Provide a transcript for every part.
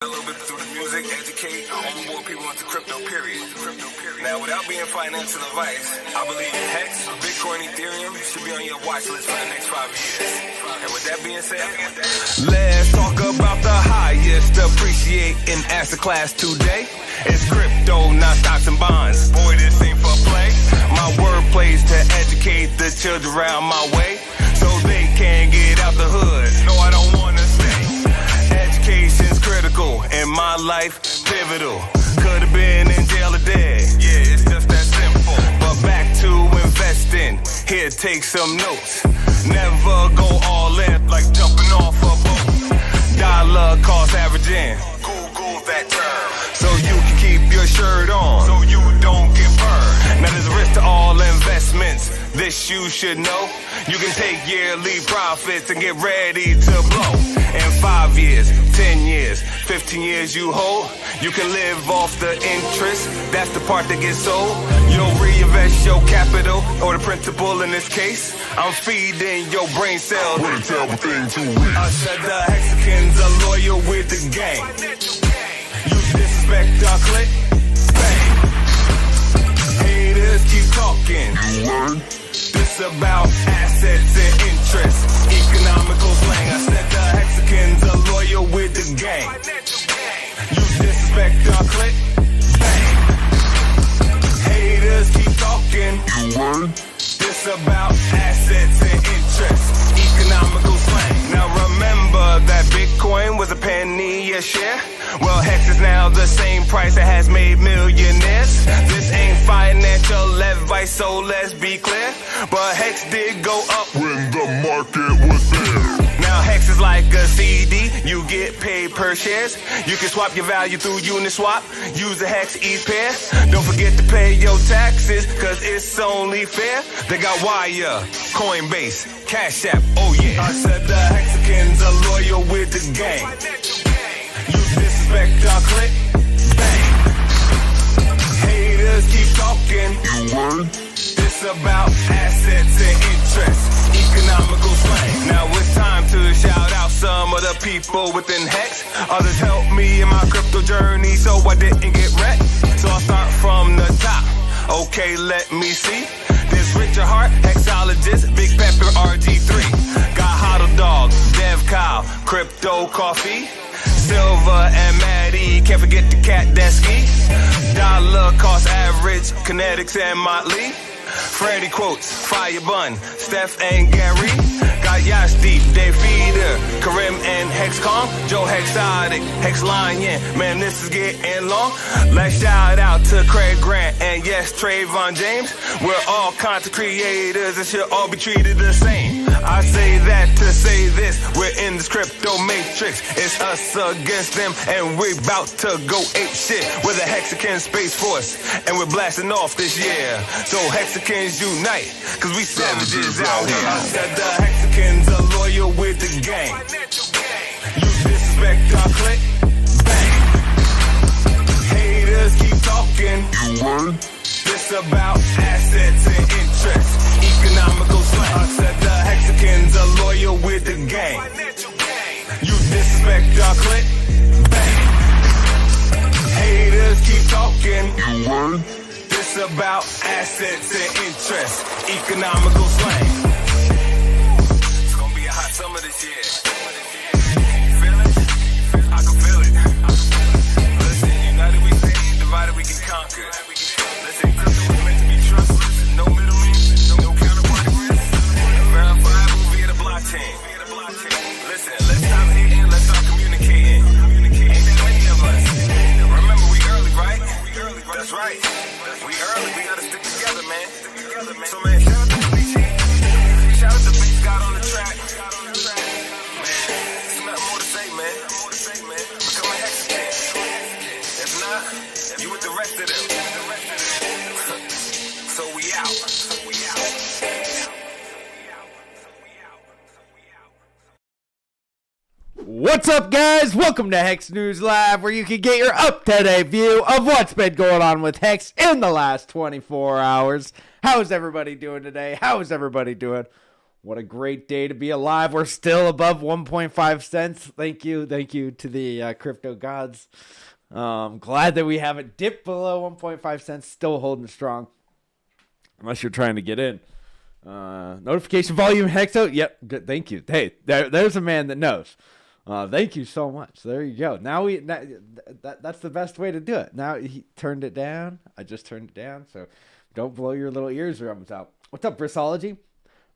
A little bit through the music, educate, onboard people into crypto, period. Now, without being financial advice, I believe Hex, Bitcoin, Ethereum should be on your watch list for the next 5 years. And with that being said, let's talk about the highest appreciating asset class today. It's crypto, not stocks and bonds. Boy, this ain't for play. My word plays to educate the children around my way, so they can get out the hood. No, I don't wanna stay. Education's critical in my life, pivotal. Could have been in jail or dead. Yeah, it's just that simple. But back to investing. Here, take some notes. Never go all in like jumping off a boat. Dollar cost averaging. Google that term. So you can keep your shirt on, so you don't get burned. Now there's a risk to all investments. This you should know. You can take yearly profits and get ready to blow. In 5 years, 10 years, 15 years you hold, you can live off the interest. That's the part that gets sold. You'll reinvest your capital, or the principal in this case. I'm feeding your brain cells with a terrible thing to read. I said the Hexicans are loyal with the game. You disrespect our click, bang. Haters keep talking. This about assets and interest, economical slang. I said the Hexicans are loyal with the game. You disrespect our click, bang. Haters keep talking. This about assets and interest, economical slang. Now remember that Bitcoin was a penny a share. Well, Hex is now the same price that has made millionaires. This ain't financial advice, so let's be clear. But Hex did go up when the market was there. Now Hex is like a CD, you get paid per shares. You can swap your value through Uniswap, use the Hex each pair. Don't forget to pay your taxes, cause it's only fair. They got Wire, Coinbase, Cash App, oh yeah. I said the Hexicans are loyal with the game. You disrespect our click, bang. Haters keep talking. This about assets and interest, economical slang. Now it's time to shout out some of the people within Hex. Others helped me in my crypto journey, so I didn't get wrecked. So I'll start from the top. Okay, let me see. There's Richard Hart, Hexologist, Big Pepper, RG3. Got Hodl Dog, Dev Kyle, Crypto Coffee, Silver and Maddie, can't forget the cat Desky. Dollar cost average, Kinetics and Motley. Freddie Quotes, Fire Bun, Steph and Gary. Got Yash Deep, Dave Feeder, Karim and Hexcom, Joe Hexotic, Hex Lion. Man, this is getting long. Let's shout out to Craig Grant and yes, Trayvon James. We're all content creators and should all be treated the same. I say that to say this, we're in this crypto matrix. It's us against them and we're about to go ape shit. We're the Hexican Space Force and we're blasting off this year. So Hexicans unite, cause we savages out here. I said the Hexicans are loyal with the game. You disrespect our click, bang. Haters keep talking. This about assets and interest, economical slang. I said the Hexicans are loyal with the game. You disrespect our click, bang. Haters keep talking. This about assets and interest, economical slang. It's gonna be a hot summer this year. You feel it? I can feel it. Listen, united we stand, divided we can conquer. Listen, crypto was meant to be trustless, no middlemen, no counterparty risk. Verifiable via the blockchain. Listen, let's stop hating, let's start communicating. Ain't that many of us? Remember, we early, right? That's right. We early, we gotta stick together, man. So man, shout out to the BG. Shout out to Beats God on the track. Man, there's nothing more to say, man. Become a Hexican. If not, you with the rest of them. So we out. What's up, guys? Welcome to Hex News Live, where you can get your up-to-date view of what's been going on with Hex in the last 24 hours. How is everybody doing today? How is everybody doing? What a great day to be alive. We're still above 1.5 cents. Thank you to the crypto gods. Glad that we haven't dipped below 1.5 cents. Still holding strong. Unless you're trying to get in. Notification volume Hexo. Yep. Good. Thank you. Hey, there's a man that knows. Thank you so much. There you go. Now that's the best way to do it. Now he turned it down. I just turned it down. So don't blow your little eardrums out. What's up, Brissology?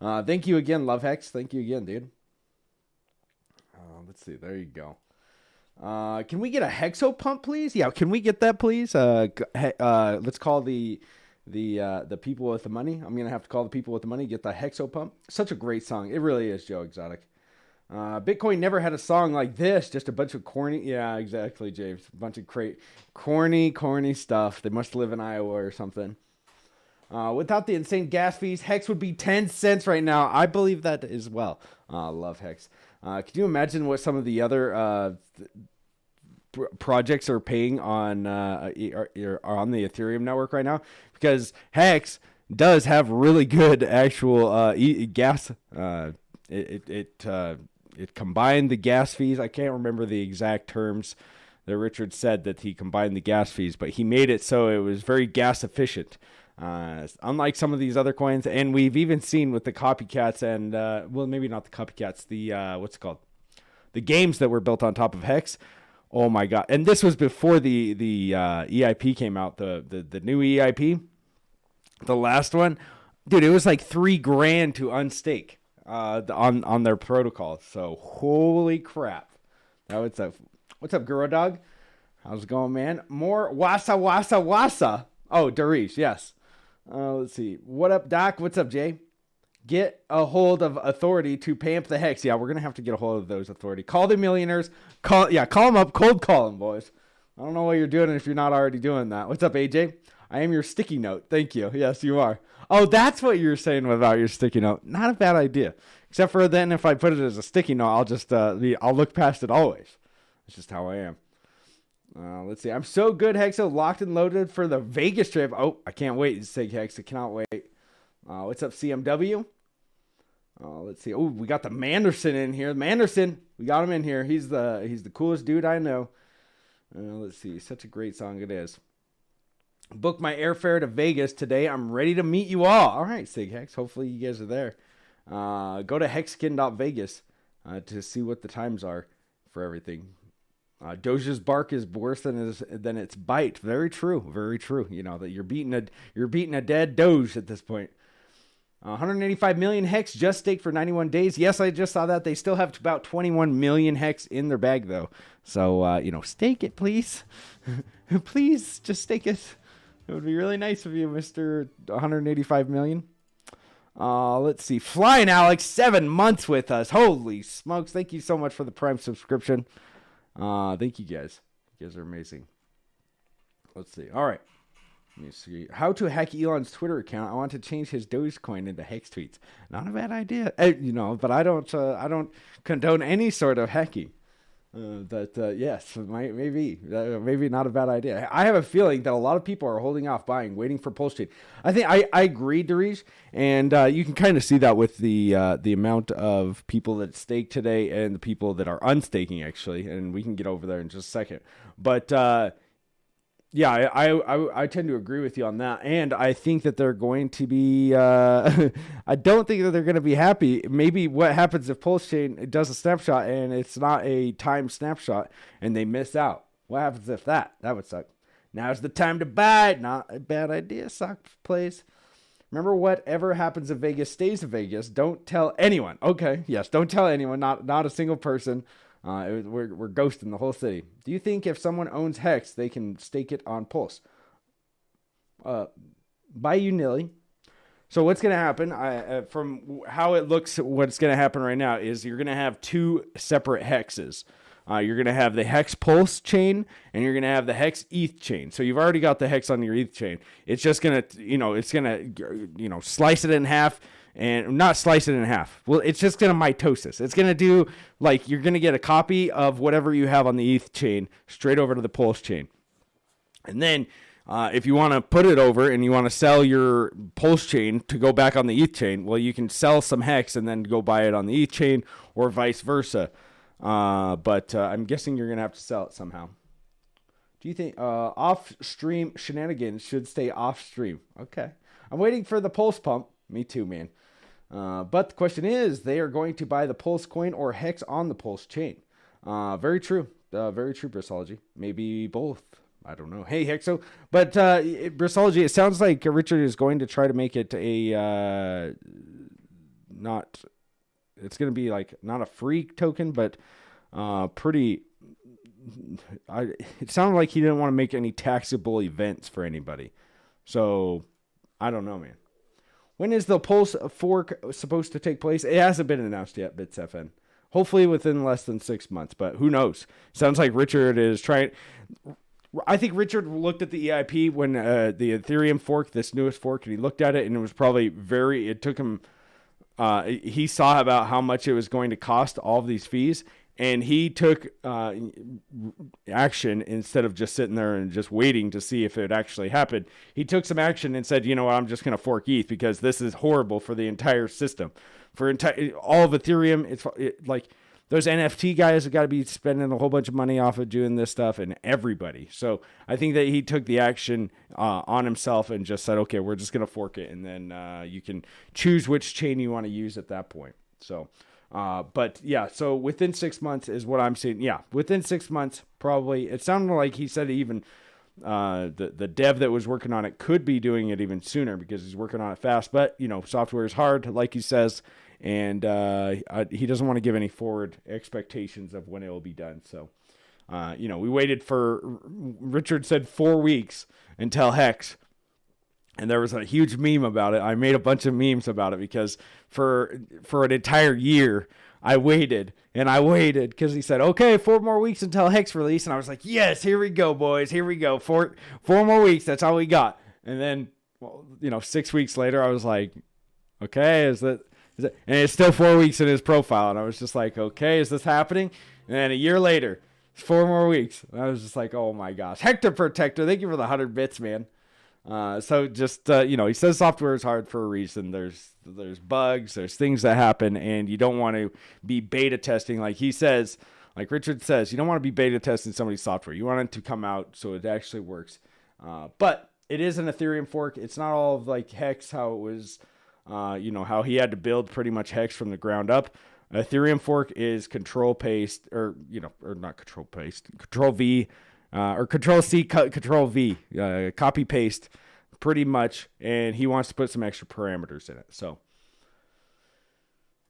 Thank you again, Love Hex. Thank you again, dude. Let's see. There you go. Can we get a Hexo pump, please? Yeah, can we get that, please? Let's call the people with the money. I'm gonna have to call the people with the money. Get the Hexo pump. Such a great song. It really is, Joe Exotic. Bitcoin never had a song like this. Just a bunch of corny. Yeah, exactly, James. A bunch of corny stuff. They must live in Iowa or something. Without the insane gas fees, Hex would be 10 cents right now. I believe that as well. Love Hex. Could you imagine what some of the other projects are paying on are on the Ethereum network right now? Because Hex does have really good actual gas. It combined the gas fees. I can't remember the exact terms that Richard said that he combined the gas fees, but he made it so it was very gas efficient. Unlike some of these other coins, and we've even seen with the copycats and well, maybe not the copycats, the what's it called, the games that were built on top of Hex. Oh my god! And this was before the EIP came out, the new EIP, the last one, dude. It was like $3,000 to unstake on their protocol. So holy crap! What's up, Guro Dog? How's it going, man? More wasa. Oh, Darish, yes. Let's see. What up, Doc? What's up, Jay? Get a hold of authority to pay up the Hex. Yeah, we're going to have to get a hold of those authority. Call the millionaires. Call them up. Cold call them, boys. I don't know what you're doing if you're not already doing that. What's up, AJ? I am your sticky note. Thank you. Yes, you are. Oh, that's what you're saying about your sticky note. Not a bad idea. Except for then if I put it as a sticky note, I'll just I'll look past it always. That's just how I am. Let's see. I'm so good, Hexo. Locked and loaded for the Vegas trip. Oh, I can't wait, Sig Hex. I cannot wait. What's up, CMW? Let's see. Oh, we got the Manderson in here. Manderson, we got him in here. He's the coolest dude I know. Let's see. Such a great song it is. Book my airfare to Vegas today. I'm ready to meet you all. All right, Sig Hex. Hopefully you guys are there. Go to hexskin.vegas to see what the times are for everything. Doge's bark is worse than its bite. Very true. Very true. You know that you're beating a dead Doge at this point. 185 million Hex just staked for 91 days. Yes, I just saw that. They still have about 21 million Hex in their bag though. So stake it, please. Please just stake it. It would be really nice of you, Mr. 185 million. Let's see. Flying Alex, 7 months with us. Holy smokes! Thank you so much for the Prime subscription. Thank you guys. You guys are amazing. Let's see. All right. Let me see. How to hack Elon's Twitter account. I want to change his Dogecoin into Hex tweets. Not a bad idea. But I don't condone any sort of hacking. Yes, maybe not a bad idea. I have a feeling that a lot of people are holding off buying, waiting for Pulse Chain. I agree, Darish, and you can kind of see that with the amount of people that stake today and the people that are unstaking actually, and we can get over there in just a second. But yeah, I tend to agree with you on that, and I think that they're going to be. I don't think that they're going to be happy. Maybe what happens if Pulse Chain does a snapshot and it's not a timed snapshot and they miss out? What happens if that? That would suck. Now's the time to buy. Not a bad idea. Suck plays. Remember, whatever happens in Vegas stays in Vegas. Don't tell anyone. Okay, yes, don't tell anyone. Not a single person. We're ghosting the whole city. Do you think if someone owns Hex, they can stake it on Pulse? By you, Nilly. So what's going to happen, from how it looks, what's going to happen right now is you're going to have 2 separate hexes. You're going to have the Hex Pulse chain, and you're going to have the Hex ETH chain. So you've already got the Hex on your ETH chain. It's just going to, slice it in half. And not slice it in half. Well, it's just going to mitosis. It's going to do, like, you're going to get a copy of whatever you have on the ETH chain straight over to the Pulse chain. And then If you want to put it over and you want to sell your Pulse chain to go back on the ETH chain, well, you can sell some Hex and then go buy it on the ETH chain or vice versa. But I'm guessing you're going to have to sell it somehow. Do you think off-stream shenanigans should stay off-stream? Okay. I'm waiting for the Pulse pump. Me too, man. But the question is, they are going to buy the Pulse coin or Hex on the Pulse chain. Very true. Very true, Bristology. Maybe both. I don't know. Hey, Hexo. But Bristology, it sounds like Richard is going to try to make it a not. It's going to be like not a free token, but pretty. It sounded like he didn't want to make any taxable events for anybody. So I don't know, man. When is the Pulse fork supposed to take place? It hasn't been announced yet, BitsFN. Hopefully within less than 6 months, but who knows? Sounds like Richard is trying. I think Richard looked at the EIP when the Ethereum fork, this newest fork, and he looked at it, and it was probably it took him, he saw about how much it was going to cost, all of these fees, and he took action instead of just sitting there and just waiting to see if it actually happened. He took some action and said, you know what, I'm just going to fork ETH because this is horrible for the entire system. For all of Ethereum, it's like those NFT guys have got to be spending a whole bunch of money off of doing this stuff, and everybody. So I think that he took the action on himself and just said, okay, we're just going to fork it. And then you can choose which chain you want to use at that point. So, but yeah, so within 6 months is what I'm saying. Yeah, within 6 months, probably. It sounded like he said even the dev that was working on it could be doing it even sooner because he's working on it fast. But, you know, software is hard, like he says. And he doesn't want to give any forward expectations of when it will be done. So, you know, we waited for, Richard said 4 weeks until Hex. And there was a huge meme about it. I made a bunch of memes about it because for an entire year, I waited because he said, okay, 4 more weeks until Hex release. And I was like, yes, here we go, boys. Here we go. Four more weeks. That's all we got. And then, well, you know, 6 weeks later, I was like, okay, and it's still 4 weeks in his profile. And I was just like, okay, is this happening? And then a year later, 4 more weeks. And I was just like, oh my gosh. Hector Protector, thank you for the 100 bits, man. So just, you know, he says software is hard for a reason. There's bugs, there's things that happen, and you don't want to be beta testing. Like he says, like Richard says, you don't want to be beta testing somebody's software. You want it to come out so it actually works. But it is an Ethereum fork. It's not all of like Hex, how it was, you know, how he had to build pretty much Hex from the ground up. Ethereum fork is control paste, or, you know, or not control paste, control V, or control C, control V, copy paste pretty much. And he wants to put some extra parameters in it. So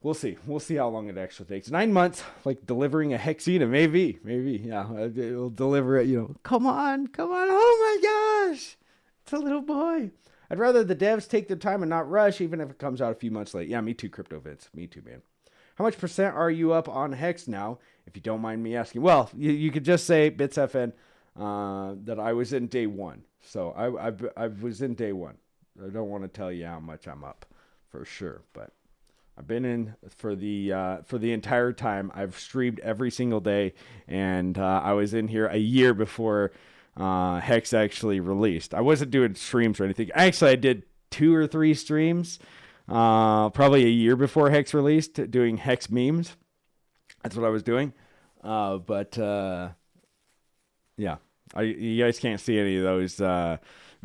we'll see. We'll see how long it actually takes. 9 months, like delivering a Hexina, maybe, yeah, it'll deliver it, you know, come on. Oh my gosh. It's a little boy. I'd rather the devs take their time and not rush, even if it comes out a few months late. Yeah, me too, Crypto Vince. Me too, man. How much % are you up on Hex now, if you don't mind me asking? Well, you could just say, BitsFN, that I was in day one. So I was in day one. I don't want to tell you how much I'm up, for sure. But I've been in for the entire time. I've streamed every single day, and I was in here a year before Hex actually released. I wasn't doing streams or anything. Actually, I did 2 or 3 streams probably a year before Hex released, doing Hex memes. That's what I was doing. But yeah, you guys can't see any of those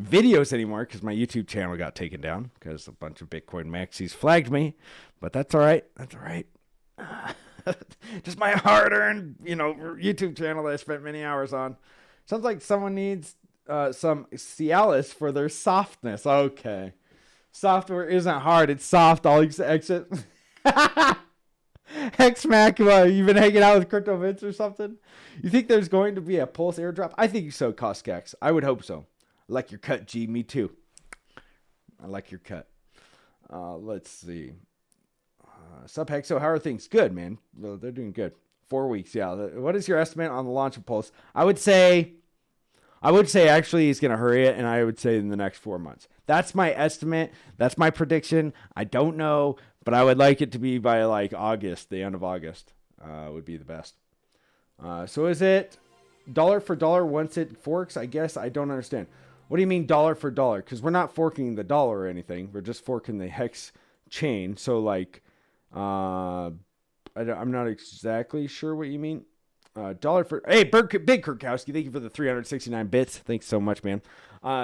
videos anymore because my YouTube channel got taken down because a bunch of Bitcoin maxis flagged me. But that's all right. That's all right. Just my hard-earned, you know, YouTube channel that I spent many hours on. Sounds like someone needs some Cialis for their softness. Okay. Software isn't hard. It's soft. I'll exit. Hexmac, you've been hanging out with Crypto Vince or something? You think there's going to be a Pulse airdrop? I think so, Coscax. I would hope so. I like your cut, G. Me too. I like your cut. Let's see. Subhexo, how are things? Good, man. Well, they're doing good. 4 weeks, yeah. What is your estimate on the launch of Pulse? I would say actually he's going to hurry it, and I would say in the next 4 months. That's my estimate. That's my prediction. I don't know, but I would like it to be by like August, the end of August would be the best. So is it dollar for dollar once it forks? I guess I don't understand. What do you mean dollar for dollar? Because we're not forking the dollar or anything. We're just forking the hex chain. So like, I'm not exactly sure what you mean. Dollar for, hey, Big Kurkowski, thank you for the 369 bits. Thanks so much, man.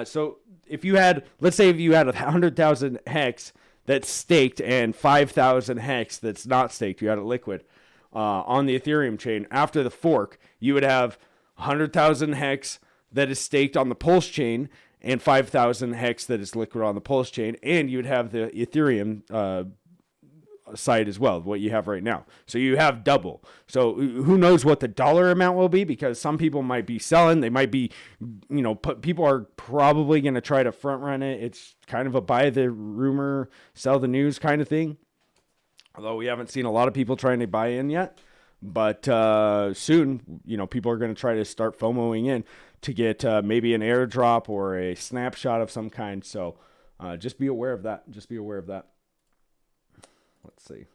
So if you had, let's say if you had 100,000 hex that's staked and 5,000 hex that's not staked, you had a liquid on the Ethereum chain. After the fork, you would have 100,000 hex that is staked on the Pulse chain and 5,000 hex that is liquid on the Pulse chain, and you'd have the Ethereum side as well, what you have right now. So you have double. So who knows what the dollar amount will be, because some people might be selling. They might be, people are probably going to try to front run it. It's kind of a buy the rumor, sell the news kind of thing. Although we haven't seen a lot of people trying to buy in yet. But soon, people are going to try to start FOMOing in to get maybe an airdrop or a snapshot of some kind. So just be aware of that. Let's see.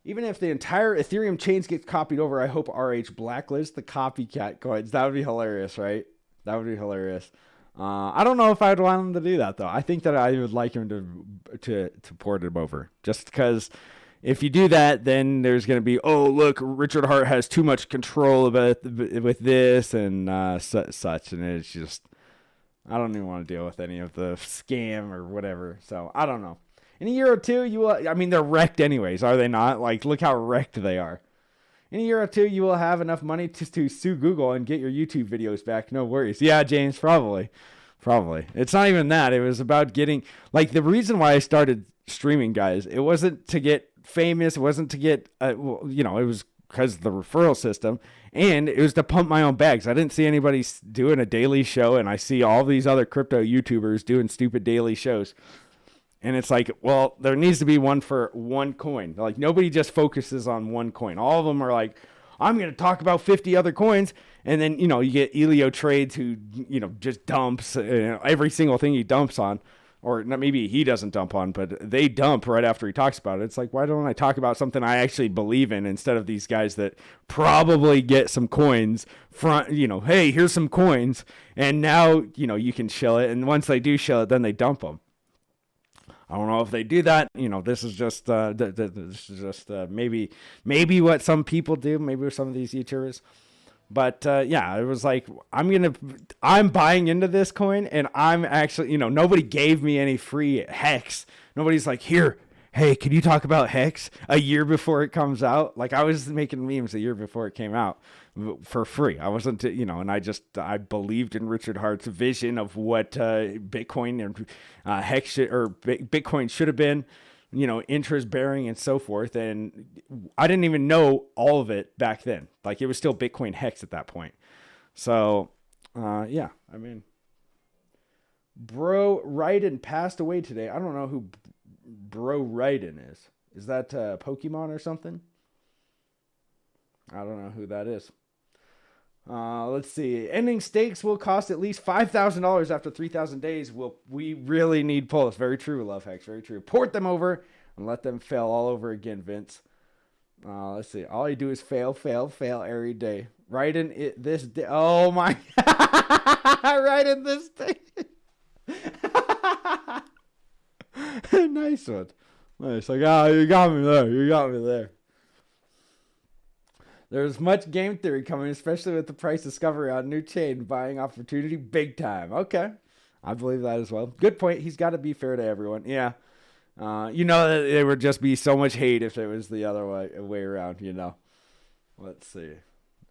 Even if the entire Ethereum chains gets copied over, I hope RH blacklists the copycat coins. That would be hilarious, right? That would be hilarious. I don't know if I'd want him to do that, though. I think that I would like him to port him over. Just because if you do that, then there's going to be, oh, look, Richard Hart has too much control with this and such. And it's just, I don't even want to deal with any of the scam or whatever. So I don't know. In a year or two, they're wrecked anyways, are they not? Like, look how wrecked they are. In a year or two, you will have enough money to sue Google and get your YouTube videos back. No worries. Yeah, James, probably. It's not even that. It was about getting, like, the reason why I started streaming, guys, it wasn't to get famous. It wasn't to get, it was because of the referral system. And it was to pump my own bags. I didn't see anybody doing a daily show, and I see all these other crypto YouTubers doing stupid daily shows. And it's like, well, there needs to be one for one coin. Like, nobody just focuses on one coin. All of them are like, I'm going to talk about 50 other coins. And then, you get Elio Trades who, just dumps every single thing he dumps on. Or maybe he doesn't dump on, but they dump right after he talks about it. It's like, why don't I talk about something I actually believe in instead of these guys that probably get some coins hey, here's some coins. And now, you can shill it. And once they do shill it, then they dump them. I don't know if they do that. This is just maybe what some people do. Maybe with some of these YouTubers. But it was like, I'm buying into this coin, and I'm actually, nobody gave me any free hex. Nobody's like, here, hey, can you talk about hex a year before it comes out? Like, I was making memes a year before it came out for free. I wasn't, and I believed in Richard Hart's vision of what Bitcoin and hex Bitcoin should have been, interest bearing and so forth. And I didn't even know all of it back then. Like, it was still Bitcoin hex at that point. So, Bro Raiden passed away today. I don't know who Bro Raiden is. Is that Pokemon or something? I don't know who that is. Let's see. Ending stakes will cost at least $5,000 after 3,000 days. We really need Pulse. Very true, Love Hex. Very true. Port them over and let them fail all over again, Vince. Let's see. All I do is fail every day. Right in this day. Oh my. Right in this day. Nice one. Nice. Like, you got me there. There's much game theory coming, especially with the price discovery on new chain. Buying opportunity big time. Okay. I believe that as well. Good point. He's got to be fair to everyone. Yeah. That there would just be so much hate if it was the other way around, Let's see.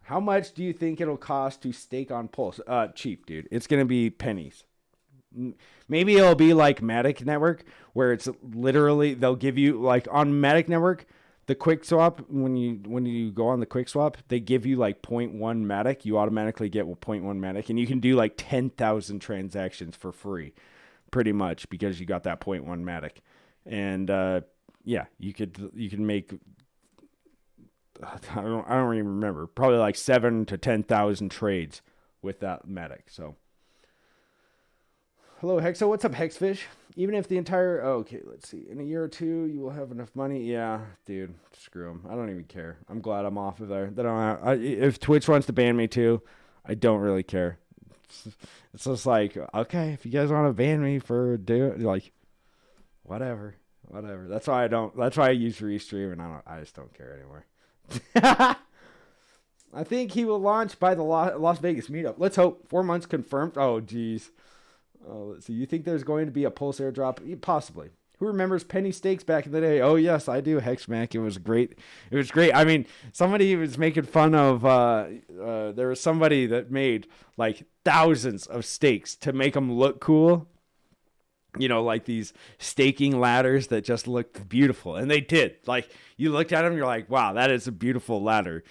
How much do you think it'll cost to stake on Pulse? Cheap, dude. It's going to be pennies. Maybe it'll be like Matic Network, where it's literally, they'll give you, like on Matic Network, the quick swap, when you go on the quick swap, they give you like 0.1 Matic. You automatically get 0.1 Matic, and you can do like 10,000 transactions for free, pretty much, because you got that 0.1 Matic. And you can make, I don't even remember, probably like 7,000 to 10,000 trades with that Matic. So hello, Hexo. What's up, Hexfish? Even if the entire... okay, let's see. In a year or two, you will have enough money. Yeah, dude. Screw them. I don't even care. I'm glad I'm off of there. If Twitch wants to ban me too, I don't really care. It's just like, okay, if you guys want to ban me for doing like whatever. That's why I use Restream, and I just don't care anymore. I think he will launch by the Las Vegas meetup. Let's hope. 4 months confirmed. Oh, geez. Let's see. You think there's going to be a Pulse airdrop? Possibly. Who remembers penny steaks back in the day? Oh, yes, I do, Hexmac. It was great. I mean, somebody was making fun of, there was somebody that made like thousands of steaks to make them look cool. You know, like these staking ladders that just looked beautiful. And they did. Like, you looked at them, you're like, wow, that is a beautiful ladder.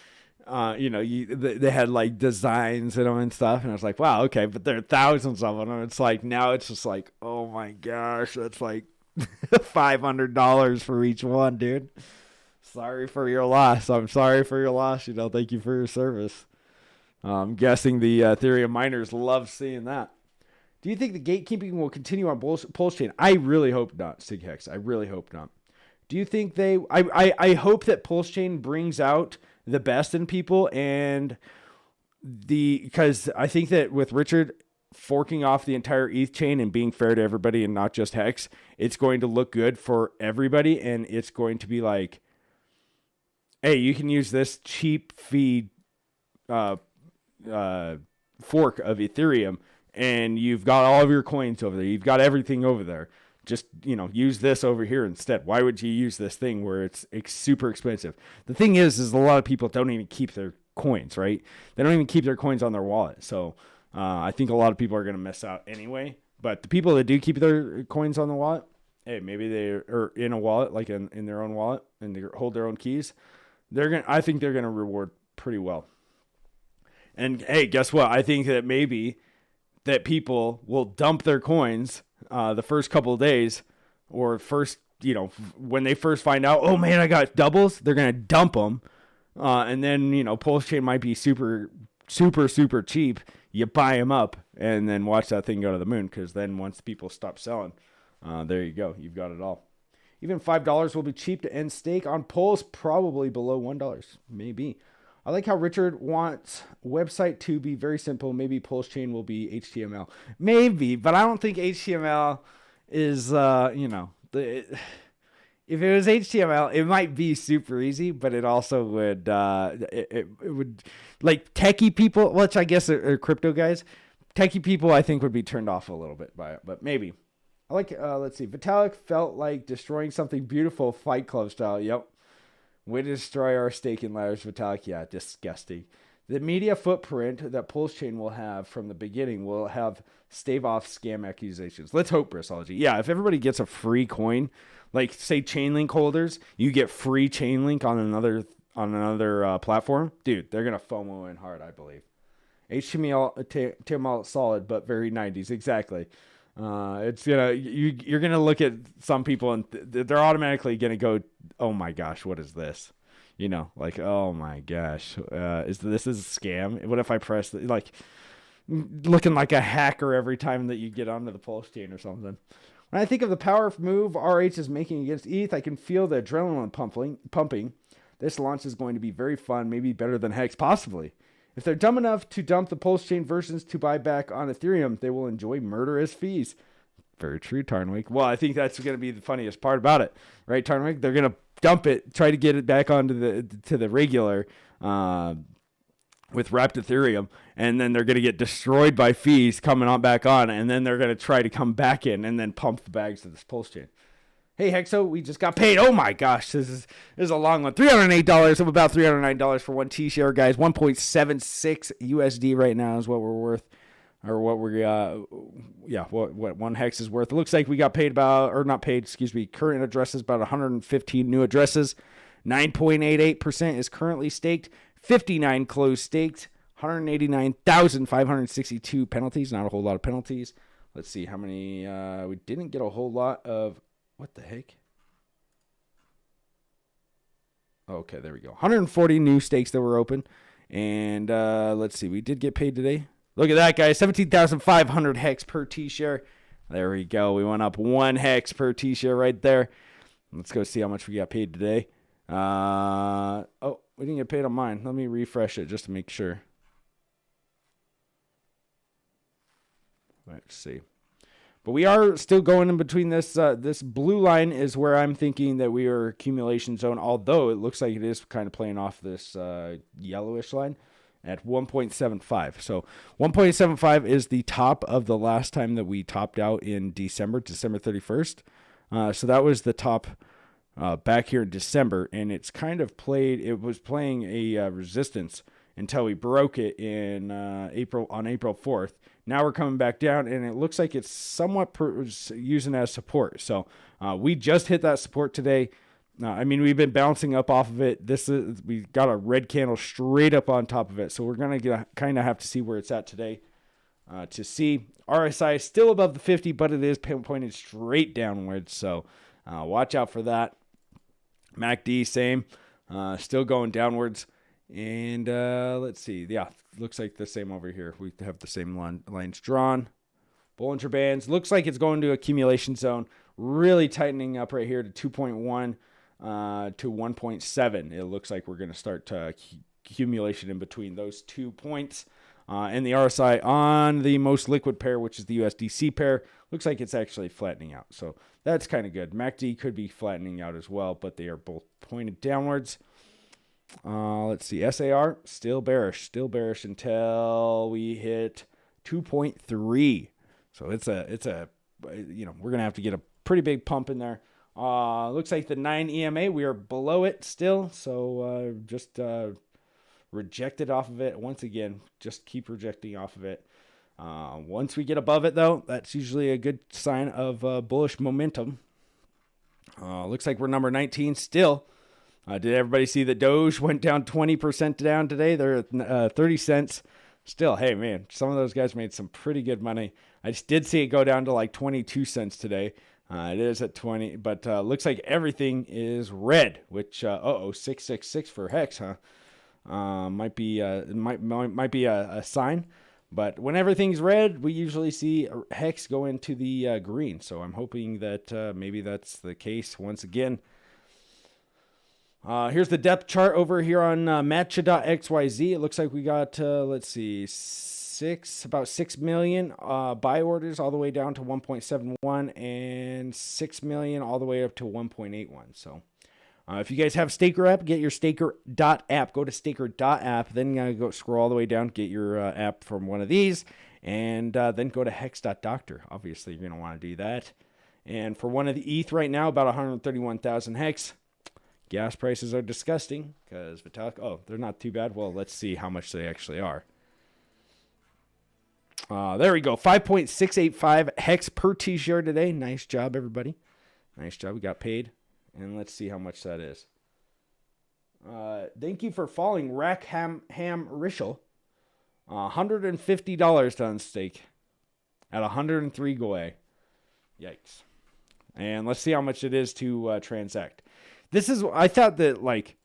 You know, they had like designs in them and stuff. And I was like, wow, okay. But there are thousands of them. And it's like, now it's just like, oh my gosh, that's like $500 for each one, dude. Sorry for your loss. I'm sorry for your loss. You know, thank you for your service. I'm guessing the Ethereum miners love seeing that. Do you think the gatekeeping will continue on Pulse Chain? I really hope not, SigHex. I really hope not. Do you think I hope that Pulse Chain brings out the best in people, and because I think that with Richard forking off the entire ETH chain and being fair to everybody and not just Hex, it's going to look good for everybody, and it's going to be like, hey, you can use this cheap fee fork of Ethereum, and you've got all of your coins over there. You've got everything over there. Just, you know, use this over here instead. Why would you use this thing where it's super expensive? The thing is a lot of people don't even keep their coins, right? They don't even keep their coins on their wallet. So I think a lot of people are going to miss out anyway. But the people that do keep their coins on the wallet, hey, maybe they are in a wallet, like in their own wallet, and they hold their own keys. I think they're going to reward pretty well. And hey, guess what? I think that maybe that people will dump their coins the first couple of days, or first, you know, when they first find out, oh man, I got doubles, they're going to dump them. And then, you know, Pulse Chain might be super, super, super cheap. You buy them up and then watch that thing go to the moon. Cause then once people stop selling, there you go. You've got it all. Even $5 will be cheap to end stake on Pulse, probably below $1. Maybe. I like how Richard wants website to be very simple. Maybe Pulse Chain will be HTML. Maybe, but I don't think HTML is, you know, if it was HTML, it might be super easy, but it also would, it would, like techie people, which I guess are crypto guys, techie people I think would be turned off a little bit by it, but maybe. I like, let's see, Vitalik felt like destroying something beautiful, Fight Club style. Yep. Way to destroy our staking ladders, Vitalik. Yeah, disgusting. The media footprint that Pulse Chain will have from the beginning will have stave off scam accusations. Let's hope, Bristology. Yeah, if everybody gets a free coin, like say Chainlink holders, you get free Chainlink on another platform, dude, they're gonna FOMO in hard, I believe. HTML solid, but very 90s. Exactly. It's you're gonna look at some people and they're automatically gonna go, oh my gosh, what is this? You know, like, oh my gosh, is this a scam? What if I press like looking like a hacker every time that you get onto the Pulse Chain or something? When I think of the power move RH is making against ETH, I can feel the adrenaline pumping. This launch is going to be very fun, maybe better than Hex, possibly. If they're dumb enough to dump the Pulse Chain versions to buy back on Ethereum, they will enjoy murderous fees. Very true, Tarnwick. Well, I think that's going to be the funniest part about it, right, Tarnwick? They're going to dump it, try to get it back onto the regular with wrapped Ethereum, and then they're going to get destroyed by fees coming on back on, and then they're going to try to come back in and then pump the bags of this Pulse Chain. Hey, Hexo, we just got paid. Oh, my gosh. This is a long one. $308. I'm about $309 for one T-share, guys. 1.76 USD right now is what we're worth. Or what what one Hex is worth. It looks like we got paid about, or not paid, excuse me, current addresses, about 115 new addresses. 9.88% is currently staked. 59 closed staked. 189,562 penalties. Not a whole lot of penalties. Let's see how many. We didn't get a whole lot of. What the heck? Okay, there we go. 140 new stakes that were open. And let's see. We did get paid today. Look at that, guys. 17,500 Hex per T-share. There we go. We went up 1 Hex per T-share right there. Let's go see how much we got paid today. Oh, we didn't get paid on mine. Let me refresh it just to make sure. Let's see. But we are still going in between this. This blue line is where I'm thinking that we are accumulation zone, although it looks like it is kind of playing off this yellowish line at 1.75. So 1.75 is the top of the last time that we topped out in December 31st. So that was the top back here in December, and it's kind of it was playing a resistance until we broke it in April 4th. Now we're coming back down, and it looks like it's somewhat using as support. So we just hit that support today. We've been bouncing up off of it. We got a red candle straight up on top of it. So we're going to kind of have to see where it's at today to see. RSI is still above the 50, but it is pointed straight downwards. So watch out for that. MACD, same. Still going downwards. And let's see. Yeah, looks like the same over here. We have the same lines drawn. Bollinger Bands. Looks like it's going to accumulation zone. Really tightening up right here to 2.1 to 1.7. It looks like we're going to start accumulation in between those 2 points. And the RSI on the most liquid pair, which is the USDC pair, looks like it's actually flattening out. So that's kind of good. MACD could be flattening out as well, but they are both pointed downwards. Let's see. SAR, still bearish until we hit 2.3. So it's a we're going to have to get a pretty big pump in there. Looks like the 9 EMA, we are below it still. So just rejected off of it once again. Just keep rejecting off of it. Once we get above it, though, that's usually a good sign of bullish momentum. Looks like we're number 19 still. Did everybody see that Doge went down 20% down today? They're at 30 cents. Still, hey, man, some of those guys made some pretty good money. I just did see it go down to like 22 cents today. It is at 20, but looks like everything is red, which, 666 for Hex, huh? Might be a sign. But when everything's red, we usually see Hex go into the green. So I'm hoping that maybe that's the case once again. Here's the depth chart over here on matcha.xyz. It looks like we got, about 6 million buy orders all the way down to 1.71 and 6 million all the way up to 1.81. So if you guys have Staker app, get your staker.app. Go to staker.app, then go scroll all the way down, get your app from one of these, and then go to hex.doctor. Obviously, you're going to want to do that. And for one of the ETH right now, about 131,000 Hex. Gas prices are disgusting because Vitalik, they're not too bad. Well, let's see how much they actually are. There we go. 5.685 Hex per t-shirt today. Nice job, everybody. Nice job. We got paid. And let's see how much that is. Thank you for following Rackham Rishel. $150 to unstake at 103 Goe. Yikes. And let's see how much it is to transact. I thought that, like,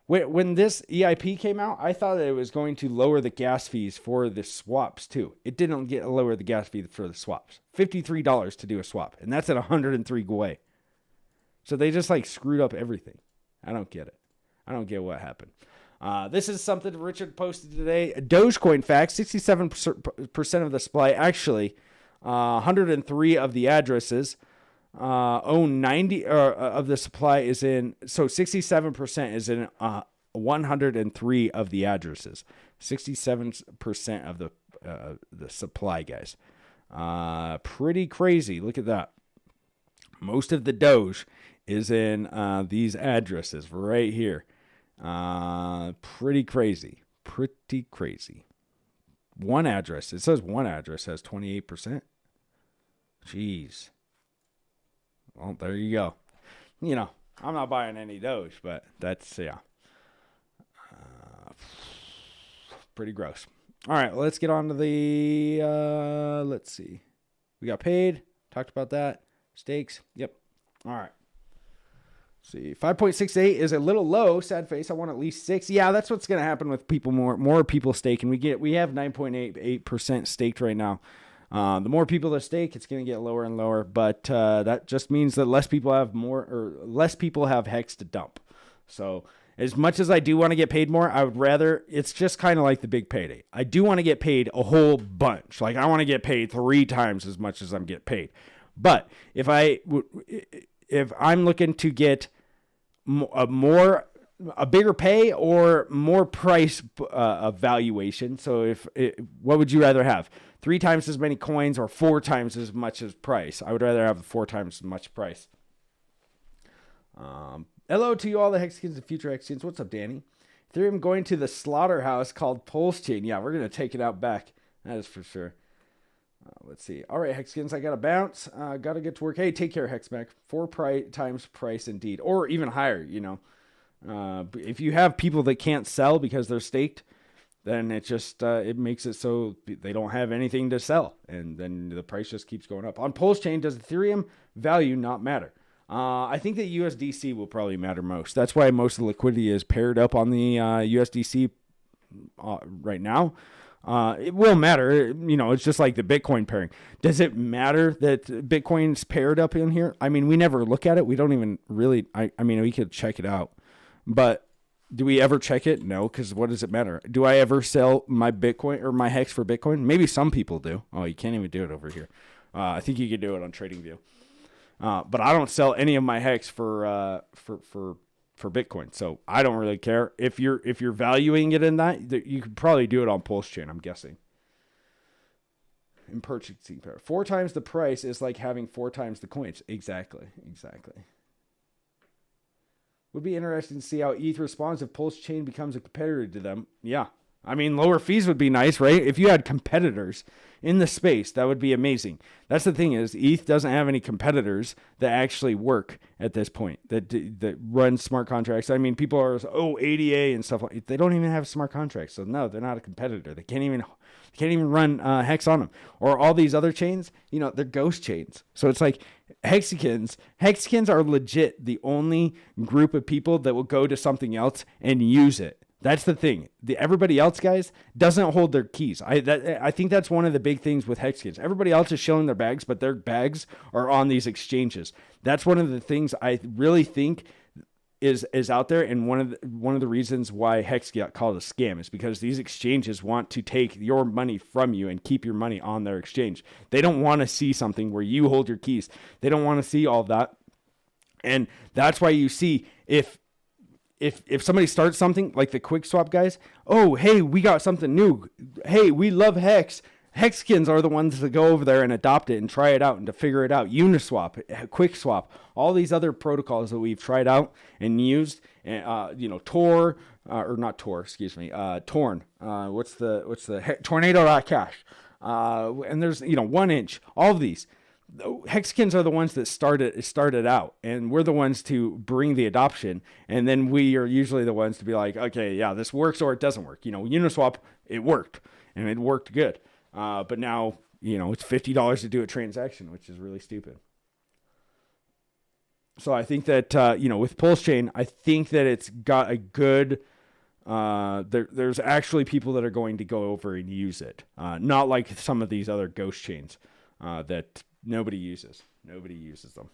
when this EIP came out, I thought that it was going to lower the gas fees for the swaps, too. It didn't lower the gas fee for the swaps. $53 to do a swap, and that's at 103 Goe. So they just, like, screwed up everything. I don't get it. I don't get what happened. This is something Richard posted today. Dogecoin facts, 67% of the supply, actually, 103 of the addresses, own 90 of the supply is in, so 67% is in 103 of the addresses. 67% of the supply, guys. Pretty crazy. Look at that. Most of the Doge is in these addresses right here. Pretty crazy. Pretty crazy. One address. It says one address has 28%. Jeez. Well, there you go. You know, I'm not buying any Doge, but that's, yeah. Pretty gross. All right, let's get on to the, let's see. We got paid. Talked about that. Stakes. Yep. All right. Let's see. 5.68 is a little low. Sad face. I want at least 6. Yeah, that's what's going to happen with people. More people staking. We have 9.88% staked right now. The more people that stake, it's going to get lower and lower, but that just means that less people have Hex to dump. So As much as I do want to get paid more, I would rather, it's just kind of like the big payday. I do want to get paid a whole bunch. Like I want to get paid 3 times as much as I'm getting paid. But if I'm looking to get a bigger pay or more price valuation. So what would you rather have? 3 times as many coins or 4 times as much as price? I would rather have 4 times as much price. Hello to you all the Hexkins and future Hexkins. What's up, Danny? Ethereum going to the slaughterhouse called Pulse Chain. Yeah, we're going to take it out back. That is for sure. Let's see. All right, Hexkins, I got to bounce. Got to get to work. Hey, take care, Hexmac. 4 times price indeed. Or even higher, you know. If you have people that can't sell because they're staked, then it just it makes it so they don't have anything to sell. And then the price just keeps going up. On Pulse Chain, does Ethereum value not matter? I think that USDC will probably matter most. That's why most of the liquidity is paired up on the USDC right now. It will matter. You know, it's just like the Bitcoin pairing. Does it matter that Bitcoin's paired up in here? I mean, we never look at it. We don't even really, I mean, we could check it out. But do we ever check it? No, because what does it matter? Do I ever sell my Bitcoin or my Hex for Bitcoin? Maybe some people do. Oh, you can't even do it over here. I think you could do it on TradingView. But I don't sell any of my Hex for Bitcoin, so I don't really care. If you're valuing it in that, you could probably do it on Pulse Chain, I'm guessing. In purchasing power, 4 times the price is like having 4 times the coins. Exactly. Would be interesting to see how ETH responds if Pulse Chain becomes a competitor to them. Yeah. I mean, lower fees would be nice, right? If you had competitors in the space, that would be amazing. That's the thing is ETH doesn't have any competitors that actually work at this point, that run smart contracts. I mean, people are, ADA and stuff like that. They don't even have smart contracts. So no, they're not a competitor. They can't even run Hex on them. Or all these other chains, you know, they're ghost chains. So it's like Hexikins are legit the only group of people that will go to something else and use it. That's the thing. Everybody else, guys, doesn't hold their keys. I think that's one of the big things with Hexkins. Everybody else is showing their bags, but their bags are on these exchanges. That's one of the things I really think is out there, and one of the reasons why Hex got called a scam is because these exchanges want to take your money from you and keep your money on their exchange. They don't want to see something where you hold your keys. They don't want to see all that, and that's why you see if somebody starts something like the Quick Swap guys, oh, hey, we got something new. Hey, we love Hex. Hexkins are the ones that go over there and adopt it and try it out and to figure it out. Uniswap, Quick Swap, all these other protocols that we've tried out and used. Tor, or not Tor, excuse me, Torn. What's the Tornado.cash? And there's 1 inch. All of these. Hexkins are the ones that started out, and we're the ones to bring the adoption, and then we are usually the ones to be like, okay, yeah, this works or it doesn't work. Uniswap, it worked, and it worked good, but now it's $50 to do a transaction, which is really stupid. So I think that with Pulse Chain, I think that it's got a good there's actually people that are going to go over and use it, not like some of these other ghost chains that nobody uses them.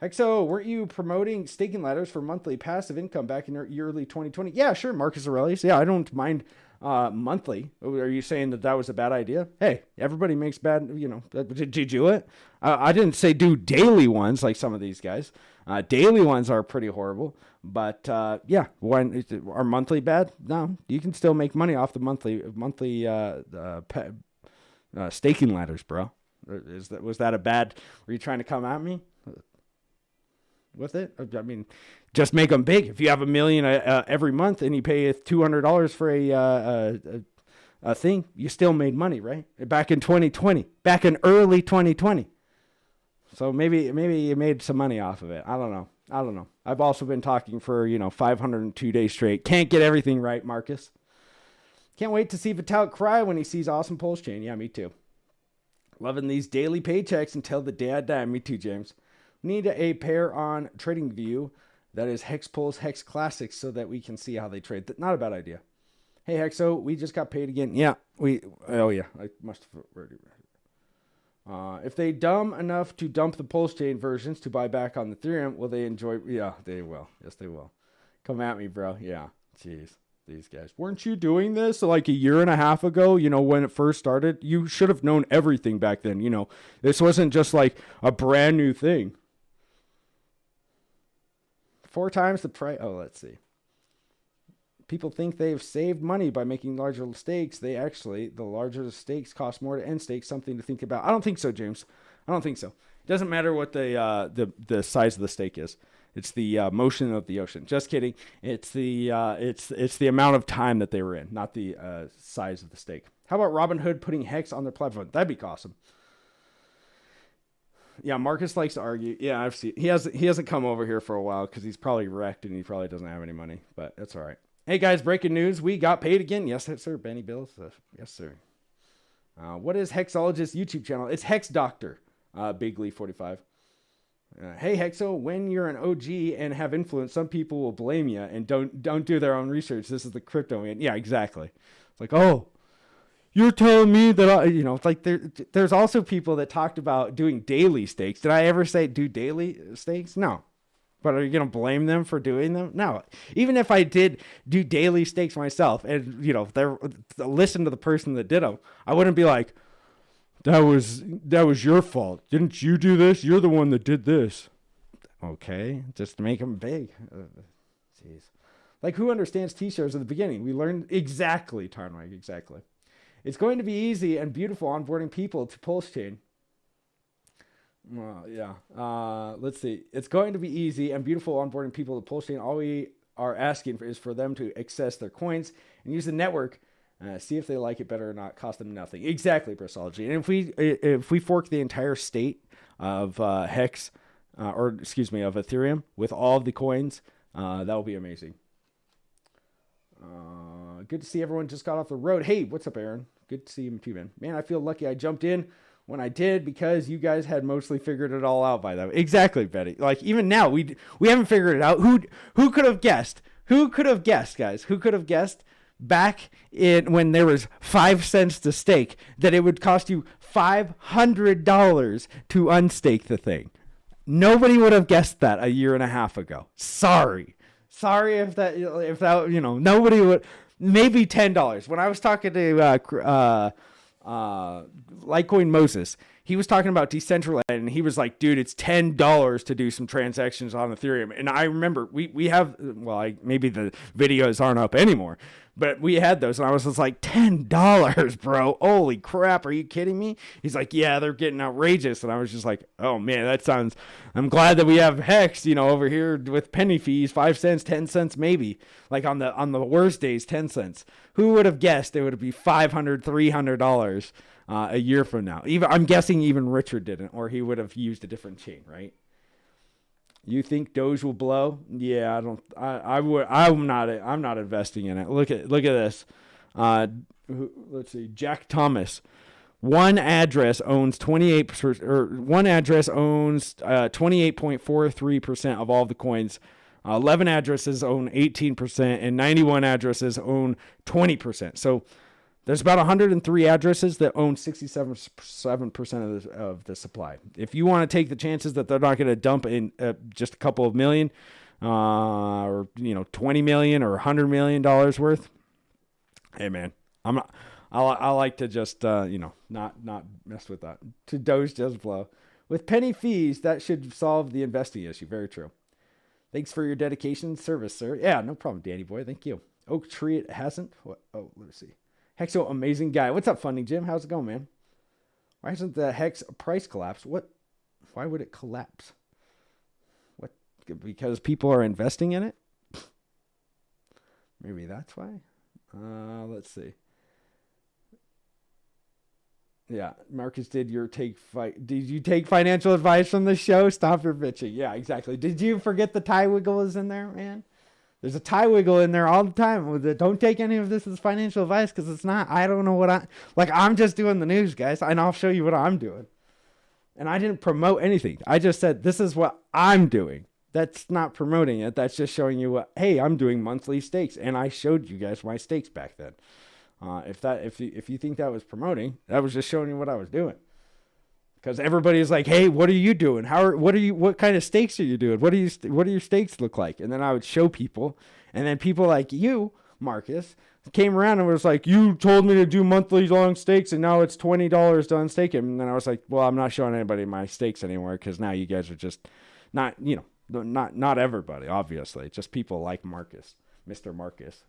Hexo, weren't you promoting staking ladders for monthly passive income back in early 2020? Yeah, sure, Marcus Aurelius. Yeah, I don't mind monthly. Are you saying that was a bad idea? Hey, everybody makes bad, did you do it? I didn't say do daily ones like some of these guys. Daily ones are pretty horrible. But yeah, are monthly bad? No, you can still make money off the monthly staking ladders, bro. Was that a bad? Were you trying to come at me with it? I mean, just make them big. If you have $1 million every month and you pay $200 for a thing, you still made money, right? Back in 2020, back in early 2020. So maybe you made some money off of it. I don't know. I've also been talking for 502 days straight. Can't get everything right, Marcus. Can't wait to see Vitalik cry when he sees awesome Pulse Chain. Yeah, me too. Loving these daily paychecks until the day I die. Me too, James. Need a pair on TradingView that is Hex Pulse, Hex Classics, so that we can see how they trade. Not a bad idea. Hey, Hexo, we just got paid again. Yeah, I must have already read it. If they dumb enough to dump the Pulse Chain versions to buy back on Ethereum, will they enjoy? Yeah, they will. Yes, they will. Come at me, bro. Yeah. Jeez. These guys. Weren't you doing this like a year and a half ago, when it first started? You should have known everything back then. This wasn't just like a brand new thing. 4 times the price. Oh, let's see. People think they've saved money by making larger stakes. The larger the stakes cost more to end stakes. Something to think about. I don't think so, James. I don't think so. It doesn't matter what the size of the stake is. It's the motion of the ocean. Just kidding. It's the amount of time that they were in, not the size of the stake. How about Robinhood putting Hex on their platform? That'd be awesome. Yeah, Marcus likes to argue. Yeah, I've seen. He hasn't come over here for a while because he's probably wrecked and he probably doesn't have any money. But that's all right. Hey guys, breaking news. We got paid again. Yes, sir. Benny Bills. Yes, sir. What is Hexologist YouTube channel? It's Hex Doctor. Big Lee 45. Hey Hexo, when you're an OG and have influence, some people will blame you and don't do their own research. This is the crypto man. Yeah, exactly. It's like, oh, you're telling me that it's like there's also people that talked about doing daily stakes. Did I ever say do daily stakes? No. But are you going to blame them for doing them? No. Even if I did do daily stakes myself and, listen to the person that did them, I wouldn't be like, that was your fault. Didn't you do this? You're the one that did this. Okay. Just to make them big. Jeez. Like, who understands T-shares at the beginning? We learned exactly, Tarnwag, exactly. It's going to be easy and beautiful onboarding people to Pulse Chain. Well, yeah. Let's see. It's going to be easy and beautiful onboarding people to Pulse Chain. All we are asking for is for them to access their coins and use the network. See if they like it better or not. Cost them nothing. Exactly, Bristology. And if we fork the entire state of Hex, of Ethereum with all of the coins, that will be amazing. Good to see everyone just got off the road. Hey, what's up, Aaron? Good to see you too, man. Man, I feel lucky I jumped in when I did because you guys had mostly figured it all out by then. Exactly, Betty. Like, even now, we haven't figured it out. Who could have guessed? Who could have guessed, guys? Who could have guessed back when there was 5 cents to stake that it would cost you $500 to unstake the thing? Nobody would have guessed that a year and a half ago. Sorry if that nobody would. Maybe $10. When I was talking to Litecoin Moses, he was talking about decentralized, and he was like, dude, it's $10 to do some transactions on Ethereum. And I remember we have, maybe the videos aren't up anymore, but we had those, and I was just like, $10, bro. Holy crap. Are you kidding me? He's like, yeah, they're getting outrageous. And I was just like, oh man, I'm glad that we have Hex, over here with penny fees, 5 cents, 10 cents, maybe. Like on the worst days, 10 cents. Who would have guessed it would be $500, $300 a year from now? I'm guessing even Richard didn't, or he would have used a different chain, right? You think Doge will blow? Yeah, I don't. I'm not investing in it. Look at this. Let's see. Jack Thomas. One address owns 28%, or one address owns 28.43% of all the coins. 11 addresses own 18%, and 91 addresses own 20%. So there's about 103 addresses that own 67% of the supply. If you want to take the chances that they're not going to dump in just a couple of million, or $20 million or $100 million worth, hey man, I like to just not mess with that. To Doge does blow. With penny fees, that should solve the investing issue. Very true. Thanks for your dedication and service, sir. Yeah, no problem, Danny boy. Thank you. Oak Tree, it hasn't. What? Oh, let's see. Hexo, amazing guy. What's up, Funding Jim? How's it going, man? Why hasn't the Hex price collapsed? What? Why would it collapse? What? Because people are investing in it? Maybe that's why. Let's see. Yeah, Marcus, did you take financial advice from the show? Stop your bitching. Yeah, exactly. Did you forget the tie wiggle is in there, man? There's a tie wiggle in there all the time. Don't take any of this as financial advice because it's not. I don't know what I'm just doing the news, guys, and I'll show you what I'm doing. And I didn't promote anything. I just said, this is what I'm doing. That's not promoting it. That's just showing you hey, I'm doing monthly stakes. And I showed you guys my stakes back then. If you think that was promoting, that was just showing you what I was doing. because everybody's like, hey, what are you doing? What kind of steaks are you doing? What do your steaks look like? And then I would show people, and then people like you, Marcus, came around and was like, you told me to do monthly long steaks, and now it's $20 to unsteak him. And then I was like, well, I'm not showing anybody my steaks anymore, because now you guys are just not, not everybody, obviously, just people like Marcus, Mr. Marcus.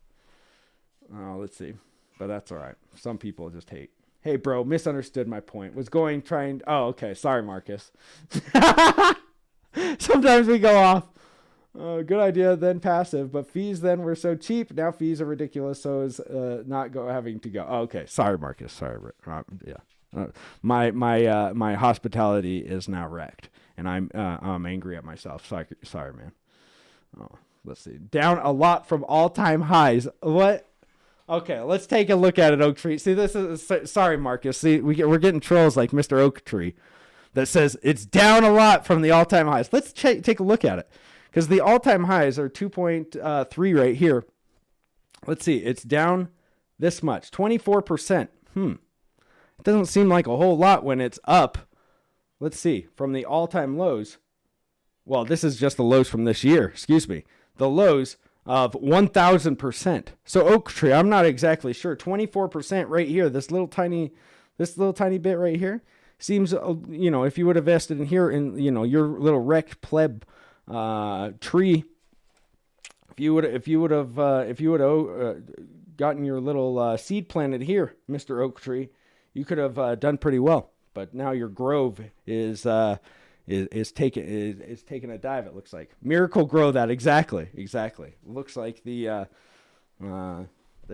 Let's see, but that's all right. Some people just hate. Hey, bro, misunderstood my point. Oh, okay. Sorry, Marcus. Sometimes we go off. Good idea, then passive. But fees then were so cheap. Now fees are ridiculous, so is not having to go. Oh, okay. Sorry, Marcus. Sorry. Yeah. My hospitality is now wrecked, and I'm angry at myself. Sorry, man. Oh, let's see. Down a lot from all-time highs. What? Okay, let's take a look at it, Oak Tree. See, this is sorry, Marcus. See, we're getting trolls like Mr. Oak Tree that says it's down a lot from the all-time highs. Let's take a look at it, because the all-time highs are 2.3 right here. Let's see, it's down this much, 24%. It doesn't seem like a whole lot when it's up. Let's see, from the all-time lows. Well, this is just the lows from this year. Excuse me, the lows of 1,000%. So Oak Tree, I'm not exactly sure. 24% right here. This little tiny bit right here seems, if you would have invested in here in, your little wrecked pleb tree, if you would have gotten your little seed planted here, Mr. Oak Tree, you could have done pretty well. But now your grove is taking a dive. It looks like Miracle Grow that exactly. Looks like the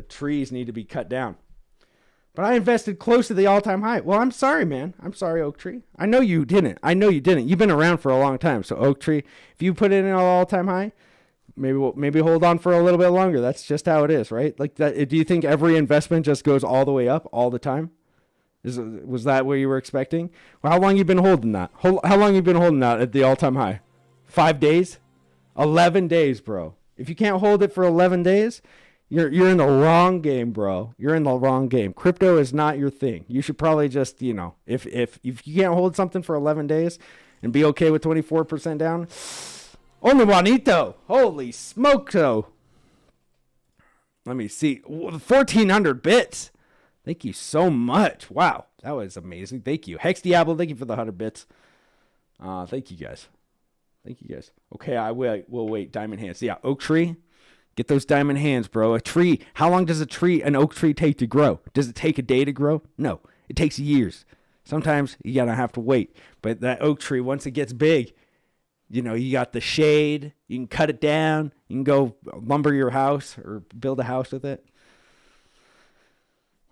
trees need to be cut down. But I invested close to the all-time high. Well, I'm sorry, man. I'm sorry, Oak Tree. I know you didn't. You've been around for a long time. So Oak Tree, if you put it in an all-time high, maybe hold on for a little bit longer. That's just how it is, right? Like that. Do you think every investment just goes all the way up all the time? Was that what you were expecting? Well, how long you been holding that? How long you been holding that at the all-time high? 5 days? 11 days, bro. If you can't hold it for 11 days, you're in the wrong game, bro. You're in the wrong game. Crypto is not your thing. You should probably just, if you can't hold something for 11 days and be okay with 24% down, only Juanito. Holy smoke, though. Let me see. 1,400 bits. Thank you so much. Wow, that was amazing. Thank you. Hex Diablo, thank you for the 100 bits. Thank you guys. Okay, I will wait. Diamond hands. Yeah, Oak Tree. Get those diamond hands, bro. A tree. How long does an oak tree take to grow? Does it take a day to grow? No, it takes years. Sometimes you gotta have to wait. But that oak tree, once it gets big, you got the shade. You can cut it down. You can go lumber your house or build a house with it.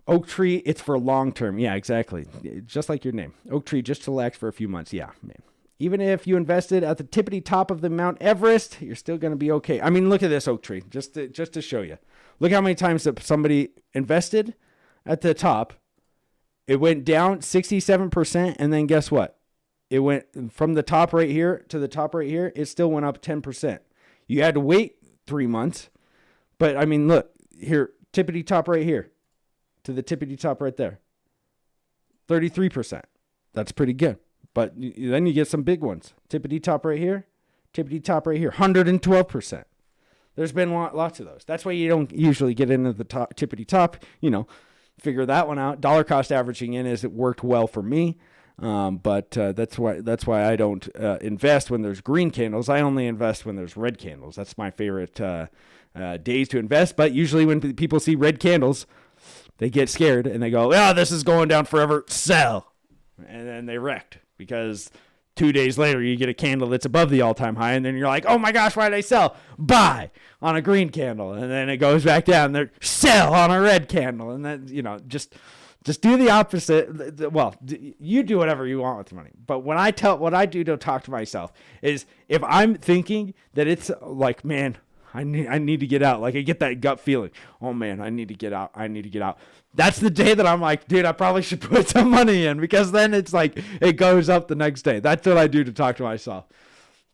Oak Tree, it's for long term. Yeah, exactly. Just like your name. Oak Tree, just relax for a few months. Yeah, man. Even if you invested at the tippity top of the Mount Everest, you're still going to be okay. I mean, look at this Oak Tree, just to show you. Look how many times that somebody invested at the top. It went down 67%, and then guess what? It went from the top right here to the top right here. It still went up 10%. You had to wait 3 months. But, I mean, look, here, tippity top right here. To the tippity top right there. 33%. That's pretty good. But then you get some big ones. Tippity top right here. Tippity top right here. 112%. There's been lots of those. That's why you don't usually get into the top, tippity top. Figure that one out. Dollar cost averaging in it worked well for me. But that's why I don't invest when there's green candles. I only invest when there's red candles. That's my favorite days to invest. But usually when people see red candles, they get scared and they go, this is going down forever. Sell. And then they wrecked because 2 days later you get a candle that's above the all-time high. And then you're like, oh my gosh, why did I sell? Buy on a green candle. And then it goes back down. They're sell on a red candle. And then, just do the opposite. Well, you do whatever you want with money. But what I do to talk to myself is if I'm thinking that it's like, man, I need to get out. Like I get that gut feeling. Oh man, I need to get out. That's the day that I'm like, dude, I probably should put some money in, because then it's like it goes up the next day. That's what I do to talk to myself,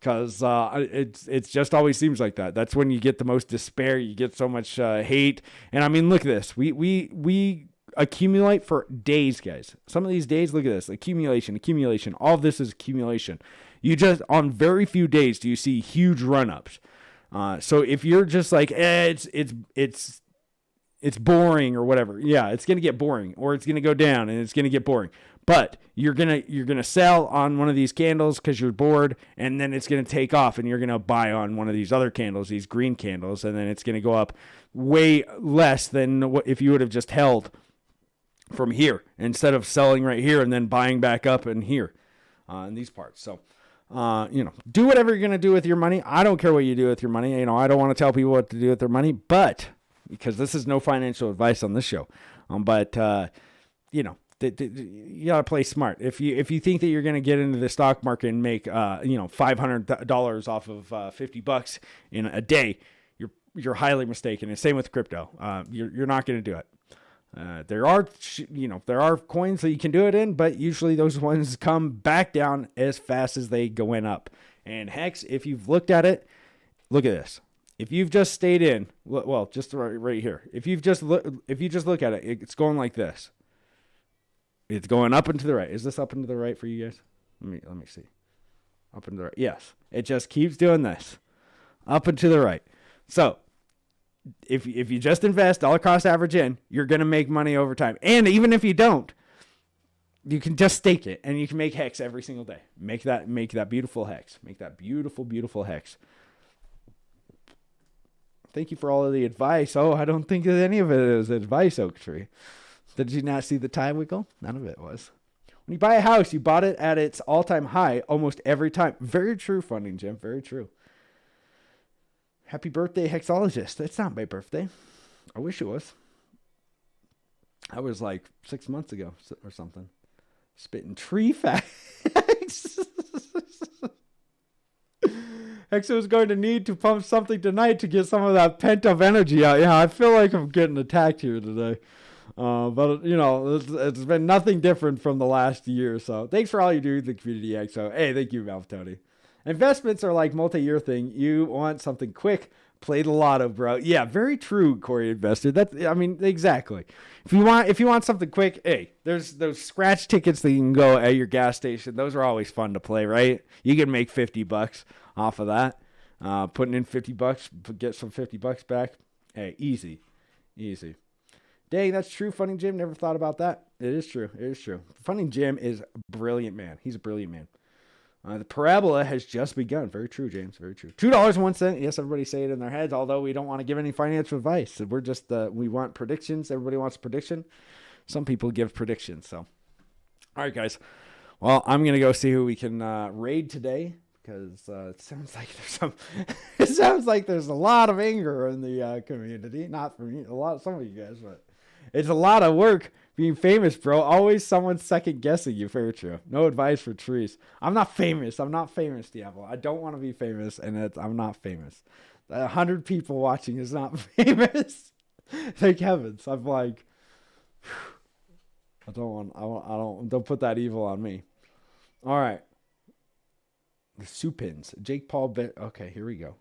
because it's just always seems like that. That's when you get the most despair. You get so much hate. And I mean, look at this. We accumulate for days, guys. Some of these days, look at this, accumulation. All of this is accumulation. You just, on very few days, do you see huge run-ups. So if you're just like, it's boring or whatever, yeah, it's going to get boring, or it's going to go down and it's going to get boring. But you're gonna sell on one of these candles because you're bored, and then it's gonna take off, and you're gonna buy on one of these other candles, these green candles, and then it's gonna go up way less than what if you would have just held from here instead of selling right here and then buying back up in here in these parts. So do whatever you're gonna do with your money. I don't care what you do with your money. I don't want to tell people what to do with their money, but because this is no financial advice on this show, you gotta play smart. If you think that you're gonna get into the stock market and make $500 off of $50 in a day, you're highly mistaken. And same with crypto. You're not gonna do it. There are coins that you can do it in, but usually those ones come back down as fast as they go up. And Hex, if you've looked at it, look at this. If you've just stayed in, well, just right here. If you just look at it, it's going like this. It's going up and to the right. Is this up and to the right for you guys? Let me see. Up and to the right. Yes. It just keeps doing this. Up and to the right. So if you just invest dollar cost average in, you're going to make money over time. And even if you don't, you can just stake it and you can make Hex every single day. Make that beautiful Hex. Make that beautiful, beautiful Hex. Thank you for all of the advice. Oh, I don't think that any of it is advice, Oak Tree. Did you not see the tie wiggle? None of it was. When you buy a house, you bought it at its all-time high almost every time. Very true, Funding Jim. Very true. Happy birthday, Hexologist. It's not my birthday. I wish it was. I was like 6 months ago or something. Spitting tree facts. Hexo is going to need to pump something tonight to get some of that pent-up energy out. Yeah, I feel like I'm getting attacked here today. But it's been nothing different from the last year. So thanks for all you do, the community, Exo. Hey, thank you, Valve Tony. Investments are like multi-year thing. You want something quick, play the lotto, bro. Yeah, very true, Corey Investor. Exactly. If you want something quick, hey, there's those scratch tickets that you can go at your gas station. Those are always fun to play, right? You can make $50 off of that. Putting in $50, get some $50 back. Hey, easy. Dang, that's true, Funding Jim. Never thought about that. It is true. Funding Jim is a brilliant man. He's a brilliant man. The parabola has just begun. Very true, James. Very true. $2.01. Yes, everybody say it in their heads, although we don't want to give any financial advice. We're just, we want predictions. Everybody wants a prediction. Some people give predictions. So, all right, guys. Well, I'm going to go see who we can raid today, because it sounds like there's a lot of anger in the community. Not for me, some of you guys, but it's a lot of work being famous, bro. Always someone second guessing you. Very true. No advice for trees. I'm not famous, Diablo. I don't want to be famous, and I'm not famous. 100 people watching is not famous. Thank heavens. I'm like, don't put that evil on me. All right. The Supins. Jake Paul. Okay, here we go.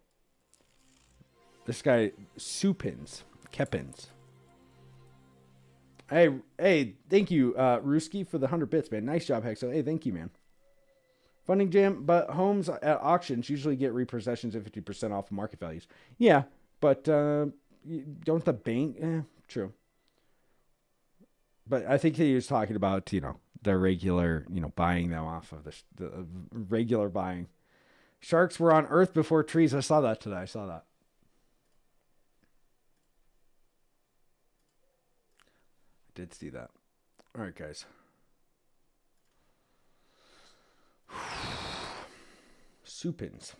This guy, Supins. Kepins. Hey, thank you, Ruski, for the 100 bits, man. Nice job, Hexo. Hey, thank you, man. Funding Jam, but homes at auctions usually get repossessions at 50% off market values. Yeah, but don't the bank... true. But I think he was talking about, the regular, buying them off of the regular buying. Sharks were on Earth before trees. I saw that today. Did see that. All right, guys. Supins.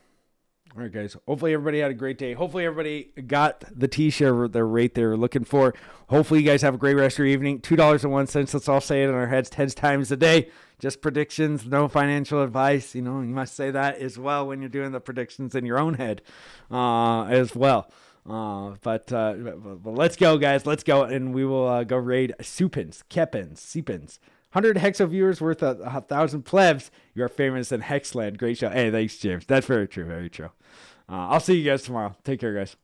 All right, guys. Hopefully everybody had a great day. Hopefully everybody got the T-shirt, the rate they were looking for. Hopefully you guys have a great rest of your evening. $2.01. Let's all say it in our heads 10 times a day. Just predictions, no financial advice. You must say that as well when you're doing the predictions in your own head as well. But let's go, guys. Let's go, and we will go raid Supins, Kepins, Seepins. 100 Hexo viewers worth 1,000 plebs. You are famous in Hexland. Great show. Hey, thanks, James. That's very true. Very true. I'll see you guys tomorrow. Take care, guys.